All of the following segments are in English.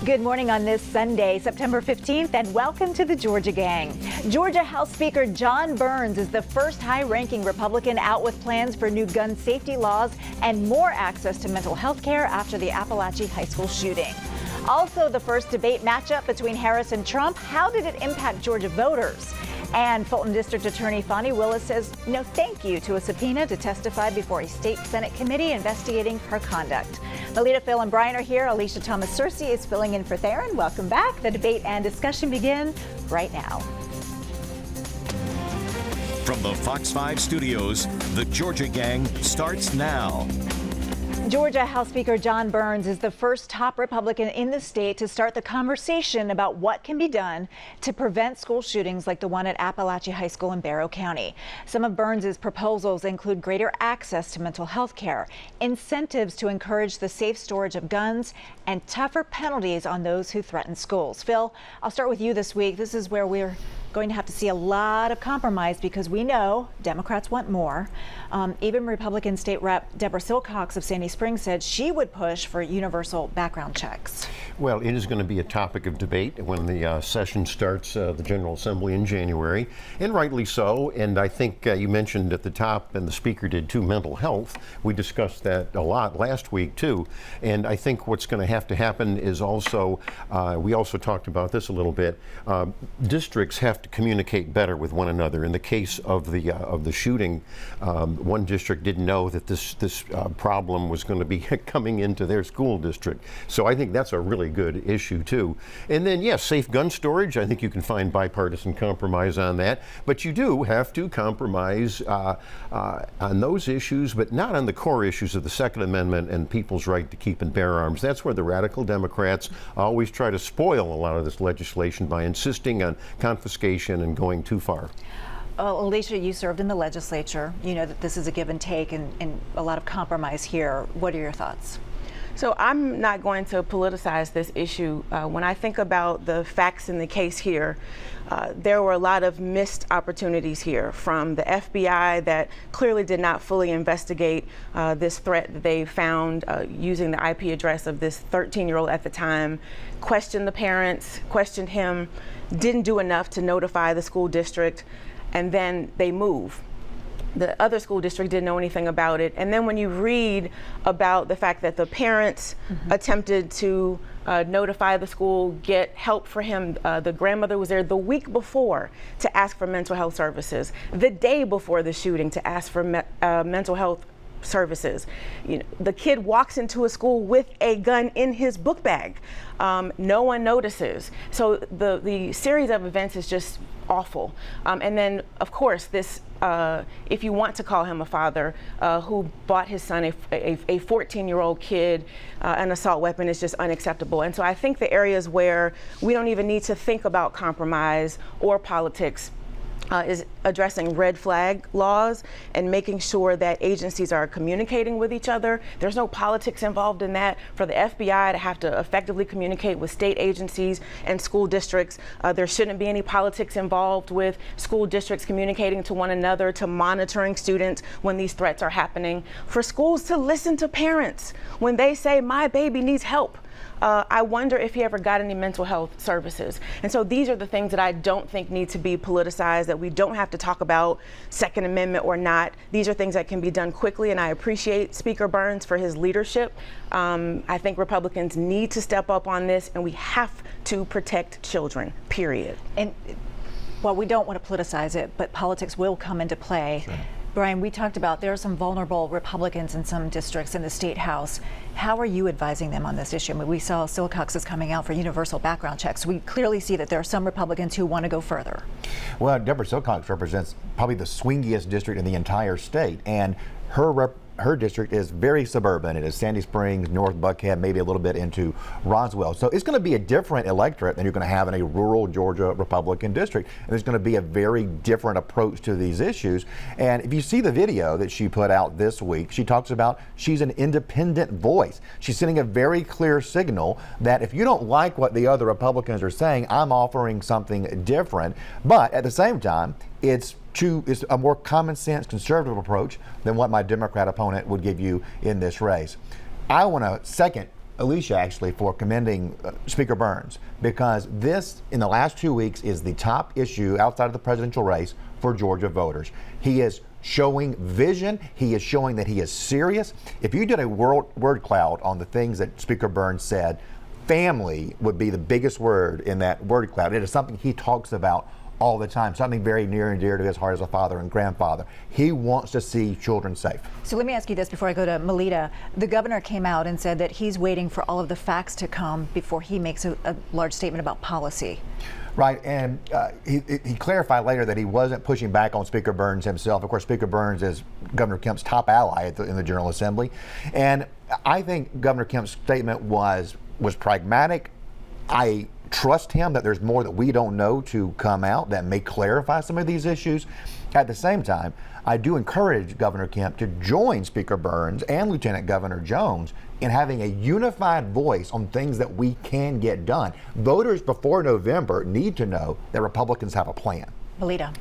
Good morning on this Sunday, September 15th, and welcome to the Georgia Gang. Georgia House Speaker John Burns is the first high-ranking Republican out with plans for new gun safety laws and more access to mental health care after the Appalachia High School shooting. Also, the first debate matchup between Harris and Trump. How did it impact Georgia voters? And Fulton District Attorney Willis says no thank you to a subpoena to testify before a state Senate committee investigating her conduct. Melita, Phil, and Brian are here. Alicia Thomas-Searcy is filling in for Theron. Welcome back. The debate and discussion begin right now. From the Fox 5 studios, the Georgia Gang starts now. Georgia House Speaker John Burns is the first top Republican in the state to start the conversation about what can be done to prevent school shootings like the one at Appalachia High School in Barrow County. Some of Burns's proposals include greater access to mental health care, incentives to encourage the safe storage of guns, and tougher penalties on those who threaten schools. Phil, I'll start with you this week. This is where we're going to have to see a lot of compromise because we know Democrats want more. Even Republican State Rep Deborah Silcox of Sandy Springs said she would push for universal background checks. Well, it is going to be a topic of debate when the session starts, the General Assembly in January, and rightly so. And I think you mentioned at the top, and the speaker did too, mental health. We discussed that a lot last week too. And I think what's going to happen is also, we also talked about this a little bit, districts have to communicate better with one another. In the case of the shooting, one district didn't know that this problem was going to be coming into their school district. So I think that's a really good issue too. And then yes, safe gun storage. I think you can find bipartisan compromise on that. But you do have to compromise on those issues, but not on the core issues of the Second Amendment and people's right to keep and bear arms. That's where the radical Democrats always try to spoil a lot of this legislation by insisting on confiscation and going too far. Alicia, you served in the legislature. You know that this is a give and take and a lot of compromise here. What are your thoughts? So I'm not going to politicize this issue. When I think about the facts in the case here, there were a lot of missed opportunities here from the FBI that clearly did not fully investigate this threat that they found using the IP address of this 13-year-old at the time, questioned the parents, questioned him, didn't do enough to notify the school district, and then they move. The other school district didn't know anything about it. And then when you read about the fact that the parents attempted to notify the school, get help for him, the grandmother was there the week before to ask for mental health services, the day before the shooting to ask for mental health services. You know, the kid walks into a school with a gun in his book bag. No one notices. So the series of events is just awful. And then, of course, this, if you want to call him a father who bought his son a 14-year-old kid an assault weapon is just unacceptable. And so I think the areas where we don't even need to think about compromise or politics is addressing red flag laws and making sure that agencies are communicating with each other. There's no politics involved in that. For the FBI to have to effectively communicate with state agencies and school districts, there shouldn't be any politics involved with school districts communicating to one another, to monitoring students when these threats are happening. For schools to listen to parents when they say, my baby needs help. I wonder if he ever got any mental health services. And so these are the things that I don't think need to be politicized, that we don't have to talk about Second Amendment or not. These are things that can be done quickly, and I appreciate Speaker Burns for his leadership. I think Republicans need to step up on this, and we have to protect children, period. And while we don't want to politicize it, but politics will come into play. Sure. Brian, we talked about there are some vulnerable Republicans in some districts in the state house. How are you advising them on this issue? I mean, we saw Silcox is coming out for universal background checks. We clearly see that there are some Republicans who want to go further. Well, Deborah Silcox represents probably the swingiest district in the entire state, and her district is very suburban. It is Sandy Springs, North Buckhead, maybe a little bit into Roswell. So it's going to be a different electorate than you're going to have in a rural Georgia Republican district. And there's going to be a very different approach to these issues. And if you see the video that she put out this week, she talks about she's an independent voice. She's sending a very clear signal that if you don't like what the other Republicans are saying, I'm offering something different. But at the same time, it's a more common sense conservative approach than what my Democrat opponent would give you in this race. I want to second Alicia actually for commending Speaker Burns, because this, in the last 2 weeks, is the top issue outside of the presidential race for Georgia voters. He is showing vision. He is showing that he is serious. If you did a word cloud on the things that Speaker Burns said, family would be the biggest word in that word cloud. It is something he talks about all the time, something very near and dear to his heart as a father and grandfather. He wants to see children safe. So let me ask you this before I go to Melita. The governor came out and said that he's waiting for all of the facts to come before he makes a large statement about policy. Right, and he clarified later that he wasn't pushing back on Speaker Burns himself. Of course, Speaker Burns is Governor Kemp's top ally in the General Assembly. And I think Governor Kemp's statement was pragmatic. I trust him that there's more that we don't know to come out that may clarify some of these issues. At the same time, I do encourage Governor Kemp to join Speaker Burns and Lieutenant Governor Jones in having a unified voice on things that we can get done. Voters before November need to know that Republicans have a plan. Melita.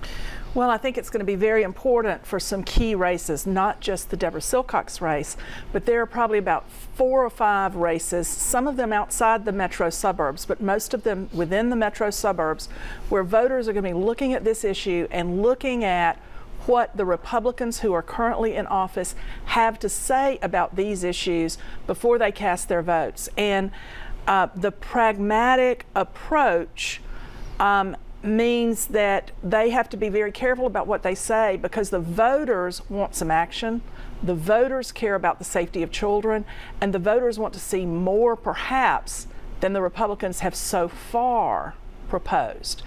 Well, I think it's going to be very important for some key races, not just the Deborah Silcox race, but there are probably about 4 or 5 races, some of them outside the metro suburbs, but most of them within the metro suburbs, where voters are going to be looking at this issue and looking at what the Republicans who are currently in office have to say about these issues before they cast their votes. And the pragmatic approach means that they have to be very careful about what they say, because the voters want some action. The voters care about the safety of children, and the voters want to see more, perhaps, than the Republicans have so far proposed.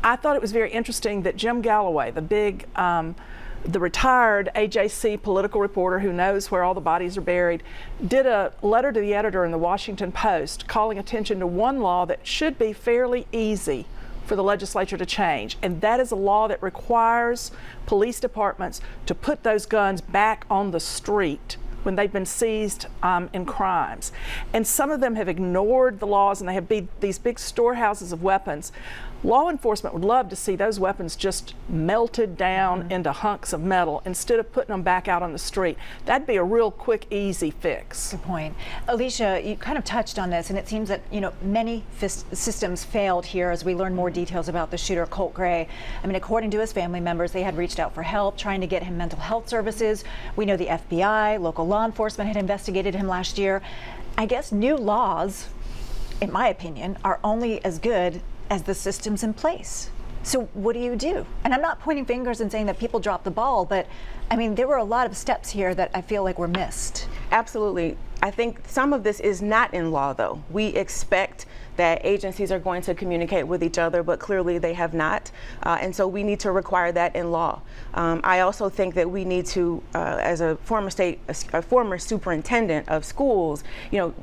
I thought it was very interesting that Jim Galloway, the retired AJC political reporter who knows where all the bodies are buried, did a letter to the editor in the Washington Post calling attention to one law that should be fairly easy for the legislature to change, and that is a law that requires police departments to put those guns back on the street when they've been seized in crimes. And some of them have ignored the laws, and they have these big storehouses of weapons. Law enforcement would love to see those weapons just melted down into hunks of metal instead of putting them back out on the street. That'd be a real quick, easy fix. Good point. Alicia, you kind of touched on this, and it seems that many systems failed here as we learn more details about the shooter, Colt Gray. I mean, according to his family members, they had reached out for help, trying to get him mental health services. We know the FBI, local law enforcement had investigated him last year. I guess new laws, in my opinion, are only as good as the systems in place. So what do you do? And I'm not pointing fingers and saying that people dropped the ball, but I mean, there were a lot of steps here that I feel like were missed. Absolutely. I think some of this is not in law, though. We expect that agencies are going to communicate with each other, but clearly they have not. And so we need to require that in law. I also think that we need to, as a former superintendent of schools,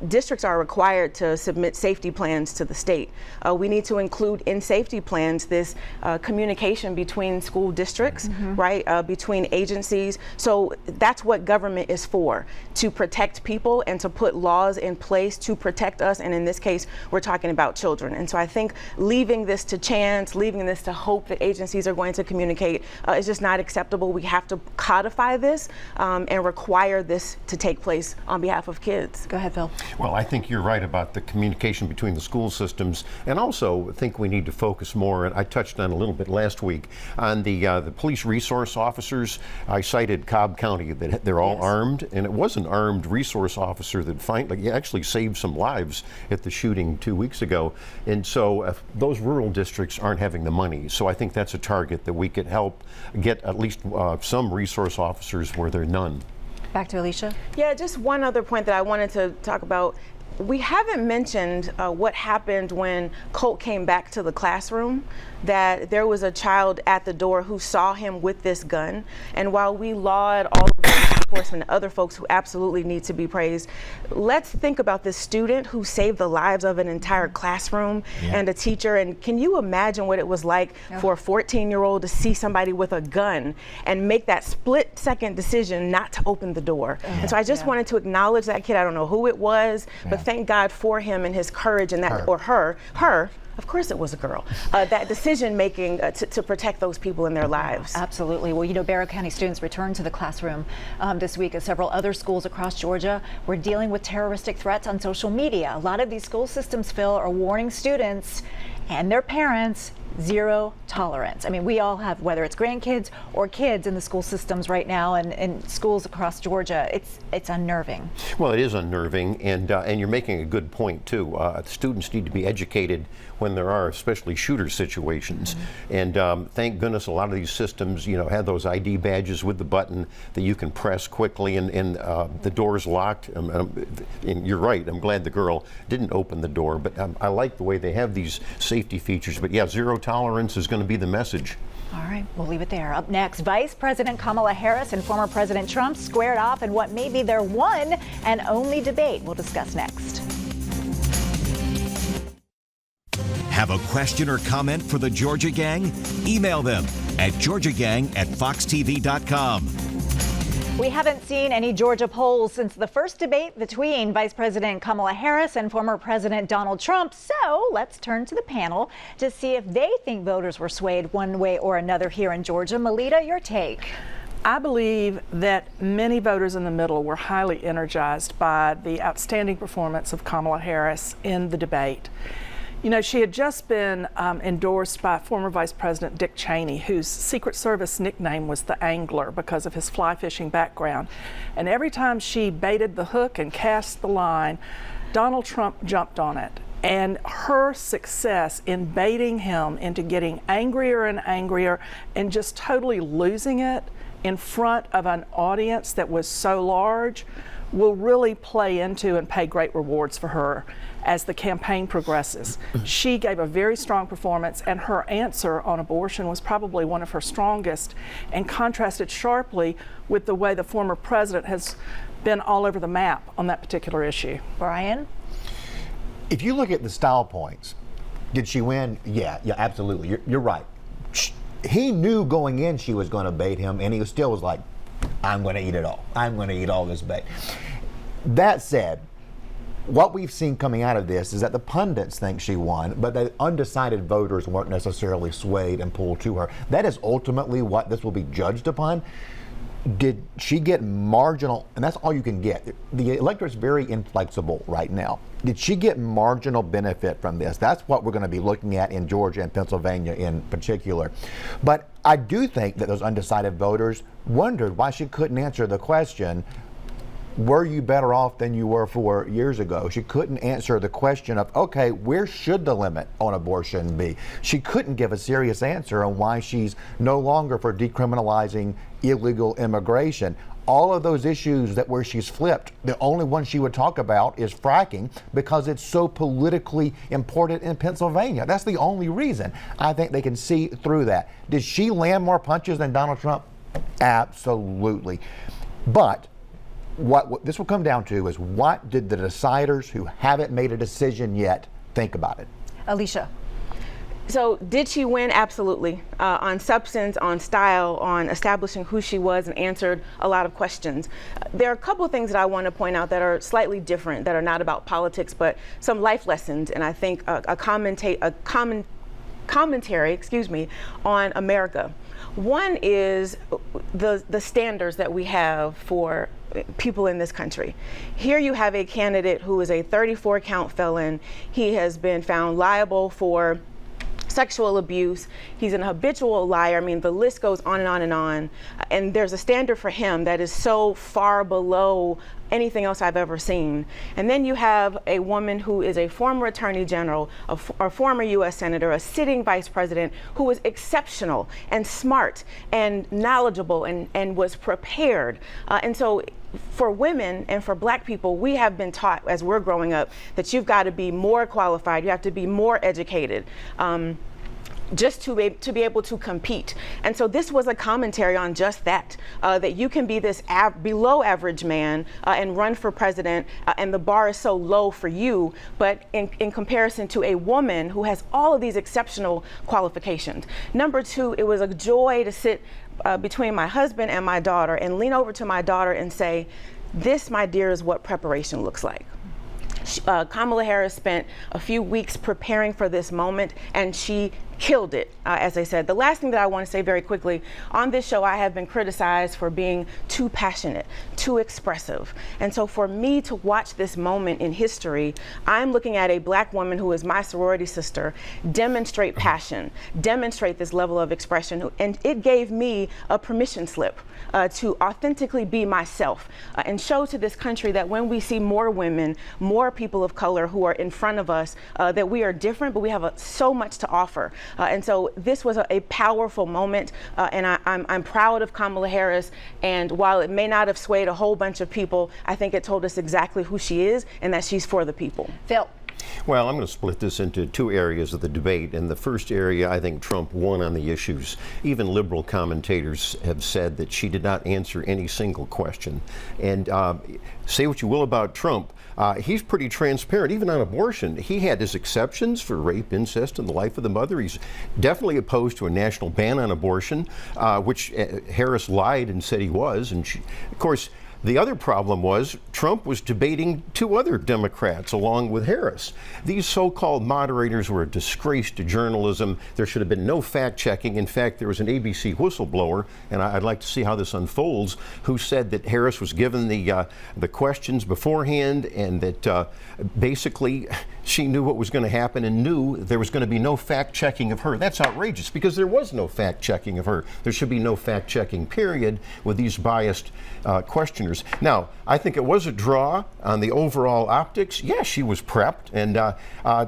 districts are required to submit safety plans to the state. We need to include in safety plans this communication between school districts, right, between agencies. So that's what government is for, to protect people and to put laws in place to protect us. And in this case, we're talking about children. And so I think leaving this to chance, leaving this to hope that agencies are going to communicate is just not acceptable. We have to codify this and require this to take place on behalf of kids. Go ahead, Phil. Well, I think you're right about the communication between the school systems, and also think we need to focus more, and I touched on a little bit last week, on the police resource officers. I cited Cobb County, that they're all armed, and it was an armed resource officer that actually saved some lives at the shooting 2 weeks ago. And so those rural districts aren't having the money. So I think that's a target that we could help get at least some resource officers where there are none. Back to Alicia. Yeah, just one other point that I wanted to talk about. We haven't mentioned what happened when Colt came back to the classroom, that there was a child at the door who saw him with this gun. And while we laud all of the law enforcement and other folks who absolutely need to be praised, let's think about this student who saved the lives of an entire classroom and a teacher. And can you imagine what it was like for a 14-year-old to see somebody with a gun and make that split-second decision not to open the door? And so I just wanted to acknowledge that kid. I don't know who it was, but thank God for him and his courage and that, or her, Of course it was a girl. That decision making to protect those people in their lives. Absolutely. Well, you know, Barrow County students returned to the classroom this week as several other schools across Georgia were dealing with terroristic threats on social media. A lot of these school systems, Phil, are warning students and their parents zero tolerance. I mean, we all have, whether it's grandkids or kids in the school systems right now and in schools across Georgia. It's unnerving. Well, it is unnerving, and you're making a good point too. Students need to be educated when there are especially shooter situations. Mm-hmm. And thank goodness a lot of these systems, you know, have those ID badges with the button that you can press quickly, and the door's locked. And you're right, I'm glad the girl didn't open the door, but I like the way they have these safety features. But yeah, zero tolerance is going to be the message. All right, we'll leave it there. Up next, Vice President Kamala Harris and former President Trump squared off in what may be their one and only debate. We'll discuss next. Have a question or comment for the Georgia Gang? Email them at georgiagang@foxtv.com. We haven't seen any Georgia polls since the first debate between Vice President Kamala Harris and former President Donald Trump. So let's turn to the panel to see if they think voters were swayed one way or another here in Georgia. Melita, your take. I believe that many voters in the middle were highly energized by the outstanding performance of Kamala Harris in the debate. You know, she had just been endorsed by former Vice President Dick Cheney, whose Secret Service nickname was the Angler because of his fly fishing background. And every time she baited the hook and cast the line, Donald Trump jumped on it. And her success in baiting him into getting angrier and angrier and just totally losing it in front of an audience that was so large will really play into and pay great rewards for her as the campaign progresses. She gave a very strong performance, and her answer on abortion was probably one of her strongest, and contrasted sharply with the way the former president has been all over the map on that particular issue. Brian? If you look at the style points, did she win? Yeah, absolutely. You're right. He knew going in she was going to bait him, and he still was like, I'm going to eat it all. I'm going to eat all this bait. That said, what we've seen coming out of this is that the pundits think she won, but the undecided voters weren't necessarily swayed and pulled to her. That is ultimately what this will be judged upon. Did she get marginal, and that's all you can get. The electorate's very inflexible right now. Did she get marginal benefit from this? That's what we're going to be looking at in Georgia and Pennsylvania in particular. But I do think that those undecided voters wondered why she couldn't answer the question, were you better off than you were 4 years ago? She couldn't answer the question of, okay, where should the limit on abortion be? She couldn't give a serious answer on why she's no longer for decriminalizing illegal immigration. All of those issues that where she's flipped, the only one she would talk about is fracking because it's so politically important in Pennsylvania. That's the only reason. I think they can see through that. Did she land more punches than Donald Trump? Absolutely. But what this will come down to is, what did the deciders who haven't made a decision yet think about it? Alicia. So did she win? Absolutely. On substance, on style, on establishing who she was, and answered a lot of questions. There are a couple of things that I want to point out that are slightly different, that are not about politics, but some life lessons, and I think a commentary, on America. One is the standards that we have for people in this country. Here you have a candidate who is a 34-count felon. He has been found liable for sexual abuse. He's an habitual liar. I mean, the list goes on and on and on. And there's a standard for him that is so far below anything else I've ever seen. And then you have a woman who is a former attorney general, a former U.S. senator, a sitting vice president, who was exceptional and smart and knowledgeable and was prepared. And so for women and for Black people, we have been taught as we're growing up that you've got to be more qualified, you have to be more educated. Just to be able to compete. And so this was a commentary on just that, that you can be this below average man and run for president, and the bar is so low for you, but in comparison to a woman who has all of these exceptional qualifications. Number two, it was a joy to sit between my husband and my daughter and lean over to my daughter and say, this, my dear, is what preparation looks like. Kamala Harris spent a few weeks preparing for this moment, and she killed it, as I said. The last thing that I want to say very quickly, on this show I have been criticized for being too passionate, too expressive. And so for me to watch this moment in history, I'm looking at a black woman who is my sorority sister demonstrate passion, demonstrate this level of expression, and it gave me a permission slip to authentically be myself and show to this country that when we see more women, more people of color who are in front of us, that we are different, but we have so much to offer. And so this was a powerful moment, and I'm proud of Kamala Harris. And while it may not have swayed a whole bunch of people, I think it told us exactly who she is and that she's for the people. Phil. Well, I'm going to split this into two areas of the debate. In the first area, I think Trump won on the issues. Even liberal commentators have said that she did not answer any single question. And say what you will about Trump, he's pretty transparent, even on abortion. He had his exceptions for rape, incest, and the life of the mother. He's definitely opposed to a national ban on abortion, which Harris lied and said he was. And she, of course, the other problem was Trump was debating two other Democrats along with Harris. These so-called moderators were a disgrace to journalism. There should have been no fact-checking. In fact, there was an ABC whistleblower, and I'd like to see how this unfolds, who said that Harris was given the questions beforehand and that basically she knew what was going to happen and knew there was going to be no fact-checking of her. That's outrageous because there was no fact-checking of her. There should be no fact-checking, period, with these biased questioners. Now, I think it was a draw on the overall optics. Yeah, she was prepped, and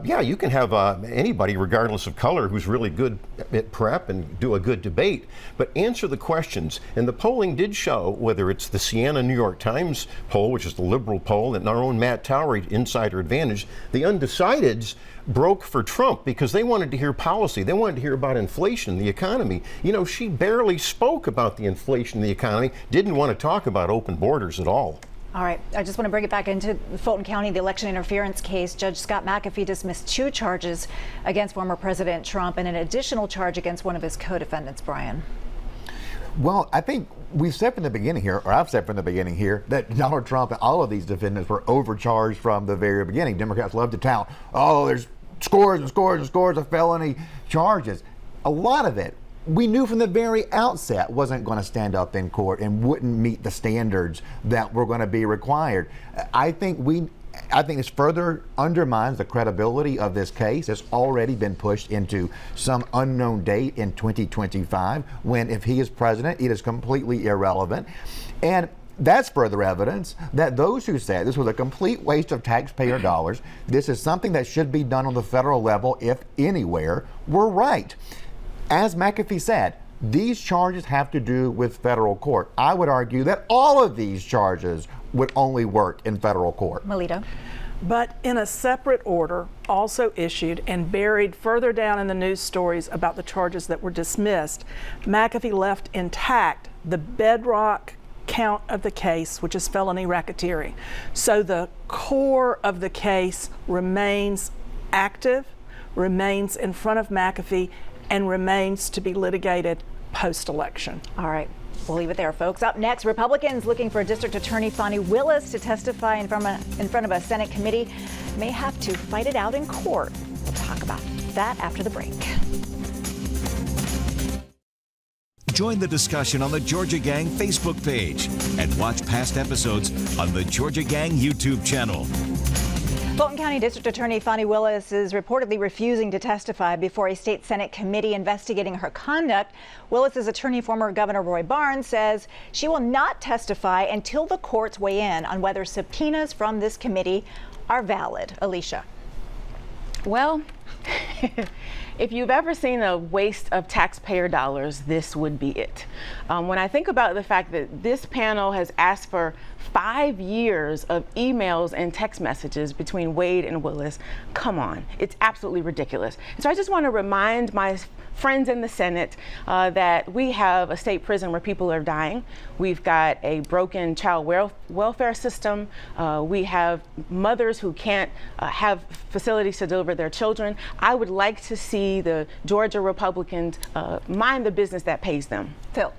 yeah, you can have anybody, regardless of color, who's really good at prep and do a good debate, but answer the questions. And the polling did show, whether it's the Siena New York Times poll, which is the liberal poll, and our own Matt Towery Insider Advantage, the undecideds broke for Trump because they wanted to hear policy. They wanted to hear about inflation, the economy. You know, she barely spoke about the inflation, the economy, didn't want to talk about open borders at all. All right, I just want to bring it back into Fulton County, the election interference case. Judge Scott McAfee dismissed 2 charges against former President Trump and an additional charge against one of his co-defendants, Brian. Well, I think we've said from the beginning here, or I've said from the beginning here, that Donald Trump and all of these defendants were overcharged from the very beginning. Democrats love to tout, oh, there's scores and scores and scores of felony charges. A lot of it, we knew from the very outset wasn't going to stand up in court and wouldn't meet the standards that were going to be required. I think this further undermines the credibility of this case. It's already been pushed into some unknown date in 2025, when if he is president, it is completely irrelevant. And that's further evidence that those who said this was a complete waste of taxpayer dollars, this is something that should be done on the federal level, if anywhere, were right. As McAfee said, these charges have to do with federal court. I would argue that all of these charges would only work in federal court. Melito. But in a separate order, also issued and buried further down in the news stories about the charges that were dismissed, McAfee left intact the bedrock count of the case, which is felony racketeering. So the core of the case remains active, remains in front of McAfee, and remains to be litigated post-election. All right. We'll leave it there, folks. Up next, Republicans looking for District Attorney Fani Willis to testify in front of a Senate committee may have to fight it out in court. We'll talk about that after the break. Join the discussion on the Georgia Gang Facebook page and watch past episodes on the Georgia Gang YouTube channel. Fulton County District Attorney Fani Willis is reportedly refusing to testify before a state Senate committee investigating her conduct. Willis's attorney, former Governor Roy Barnes, says she will not testify until the courts weigh in on whether subpoenas from this committee are valid. Alicia. Well, if you've ever seen a waste of taxpayer dollars, this would be it. When I think about the fact that this panel has asked for 5 years of emails and text messages between Wade and Willis, come on, it's absolutely ridiculous. And so I just want to remind my friends in the Senate that we have a state prison where people are dying. We've got a broken child welfare system. We have mothers who can't have facilities to deliver their children. I would like to see the Georgia Republicans mind the business that pays them. Phil.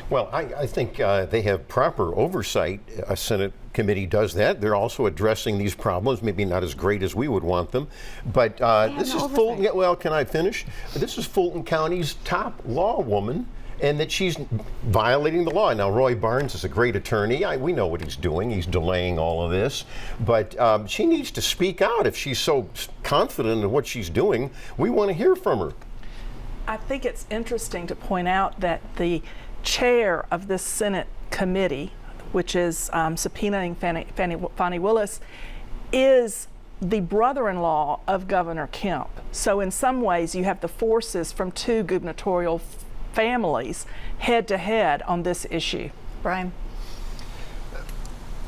Well, I think they have proper oversight. A Senate committee does that. They're also addressing these problems, maybe not as great as we would want them. But this is Fulton. Well, can I finish? This is Fulton County's top law woman, and that she's violating the law. Now, Roy Barnes is a great attorney. We know what he's doing. He's delaying all of this. But she needs to speak out if she's so confident in what she's doing. We want to hear from her. I think it's interesting to point out that the chair of this Senate committee, which is subpoenaing Fani Willis, is the brother-in-law of Governor Kemp. So in some ways, you have the forces from two gubernatorial families head-to-head on this issue. Brian?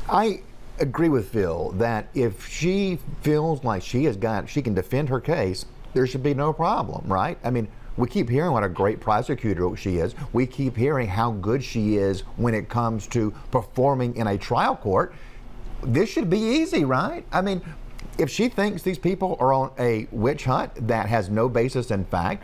I agree with Phil that if she feels like she can defend her case, there should be no problem, right? I mean, we keep hearing what a great prosecutor she is. We keep hearing how good she is when it comes to performing in a trial court. This should be easy, right? I mean, if she thinks these people are on a witch hunt that has no basis in fact,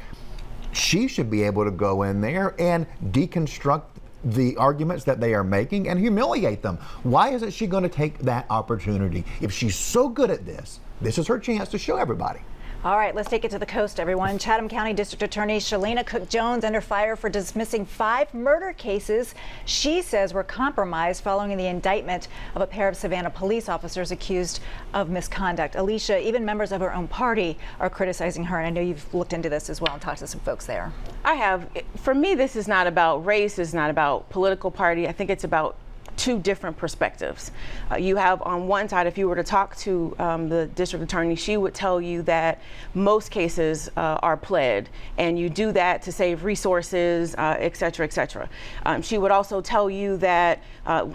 she should be able to go in there and deconstruct the arguments that they are making and humiliate them. Why isn't she going to take that opportunity? If she's so good at this, this is her chance to show everybody. All right, let's take it to the coast, everyone. Chatham County District Attorney Shalina Cook-Jones under fire for dismissing 5 murder cases she says were compromised following the indictment of a pair of Savannah police officers accused of misconduct. Alicia, even members of her own party are criticizing her, and I know you've looked into this as well and talked to some folks there. I have. For me, this is not about race, it's not about political party. I think it's about two different perspectives. You have on one side, if you were to talk to the district attorney, she would tell you that most cases are pled, and you do that to save resources, et cetera, et cetera. She would also tell you that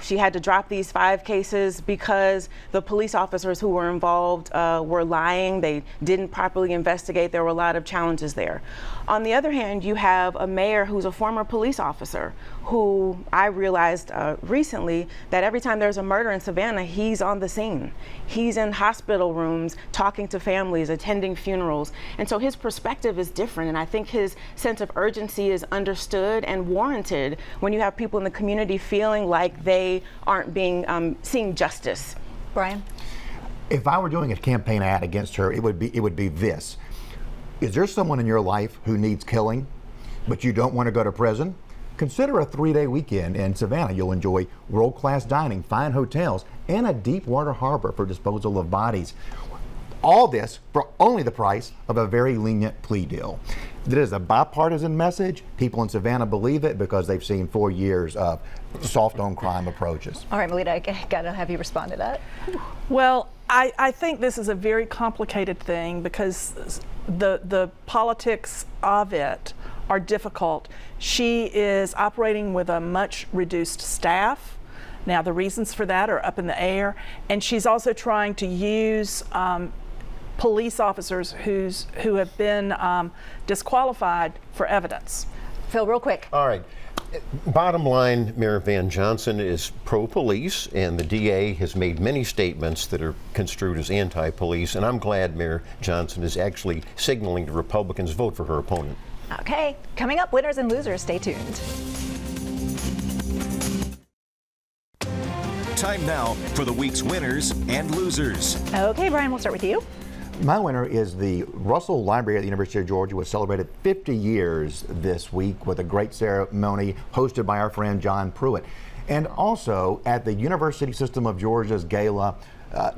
she had to drop these 5 cases because the police officers who were involved were lying. They didn't properly investigate. There were a lot of challenges there. On the other hand, you have a mayor who's a former police officer who I realized recently that every time there's a murder in Savannah, he's on the scene. He's in hospital rooms, talking to families, attending funerals. And so his perspective is different. And I think his sense of urgency is understood and warranted when you have people in the community feeling like they aren't being seeing justice. Brian? If I were doing a campaign ad against her, it would be this. Is there someone in your life who needs killing, but you don't want to go to prison? Consider a 3-day weekend in Savannah. You'll enjoy world-class dining, fine hotels, and a deep water harbor for disposal of bodies. All this for only the price of a very lenient plea deal. It is a bipartisan message. People in Savannah believe it because they've seen 4 years of soft on crime approaches. All right, Melita, I got to have you respond to that. Well, I think this is a very complicated thing because the politics of it are difficult. She is operating with a much reduced staff. Now, the reasons for that are up in the air, and she's also trying to use police officers who have been disqualified for evidence. Phil, real quick. All right. Bottom line, Mayor Van Johnson is pro-police, and the DA has made many statements that are construed as anti-police, and I'm glad Mayor Johnson is actually signaling to Republicans vote for her opponent. Okay, coming up, winners and losers. Stay tuned. Time now for the week's winners and losers. Okay, Brian, we'll start with you. My winner is the Russell Library at the University of Georgia, which celebrated 50 years this week with a great ceremony hosted by our friend John Pruitt. And also at the University System of Georgia's gala,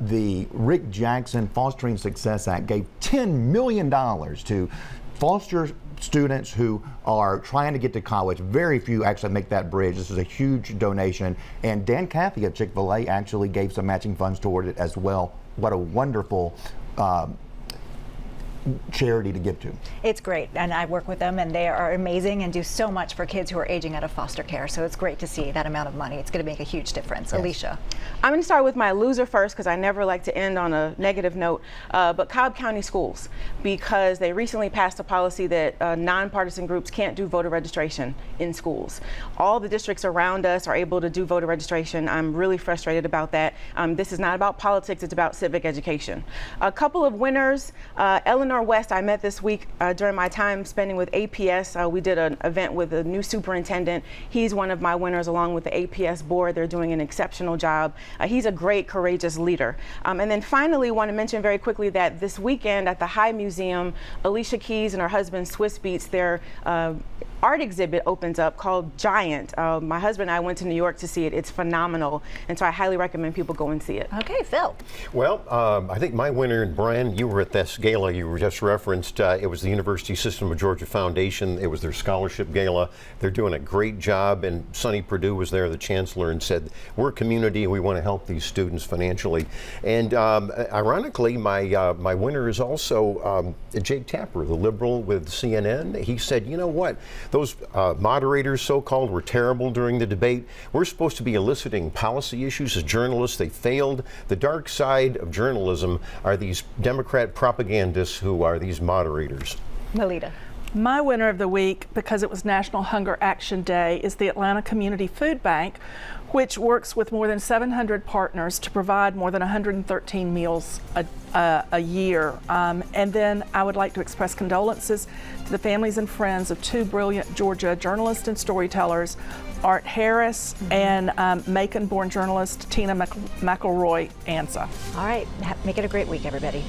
the Rick Jackson Fostering Success Act gave $10 million to foster students who are trying to get to college. Very few actually make that bridge. This is a huge donation. And Dan Cathy of Chick-fil-A actually gave some matching funds toward it as well. What a wonderful charity to give to. It's great, and I work with them, and they are amazing and do so much for kids who are aging out of foster care. So it's great to see that amount of money. It's going to make a huge difference. Yes. Alicia. I'm going to start with my loser first because I never like to end on a negative note, but Cobb County Schools, because they recently passed a policy that nonpartisan groups can't do voter registration in schools. All the districts around us are able to do voter registration. I'm really frustrated about that. This is not about politics, it's about civic education. A couple of winners, Eleanor West, I met this week during my time spending with APS. We did an event with a new superintendent. He's one of my winners along with the APS board. They're doing an exceptional job. He's a great, courageous leader. And then finally, want to mention very quickly that this weekend at the High Museum, Alicia Keys and her husband Swiss Beats, their art exhibit opens up called Giant. My husband and I went to New York to see it. It's phenomenal, and so I highly recommend people go and see it. Okay, Phil. Well, I think my winner, and Brian, you were at this gala you were just referenced. It was the University System of Georgia Foundation. It was their scholarship gala. They're doing a great job, and Sonny Perdue was there, the chancellor, and said, we're a community and we want to help these students financially. And ironically, my winner is also Jake Tapper, the liberal with CNN. He said, you know what? Those moderators, so-called, were terrible during the debate. We're supposed to be eliciting policy issues as journalists. They failed. The dark side of journalism are these Democrat propagandists who are these moderators. Melita. My winner of the week, because it was National Hunger Action Day, is the Atlanta Community Food Bank, which works with more than 700 partners to provide more than 113 meals a year. And then I would like to express condolences to the families and friends of two brilliant Georgia journalists and storytellers, Art Harris and Macon-born journalist Tina McElroy Ansa. All right, make it a great week, everybody.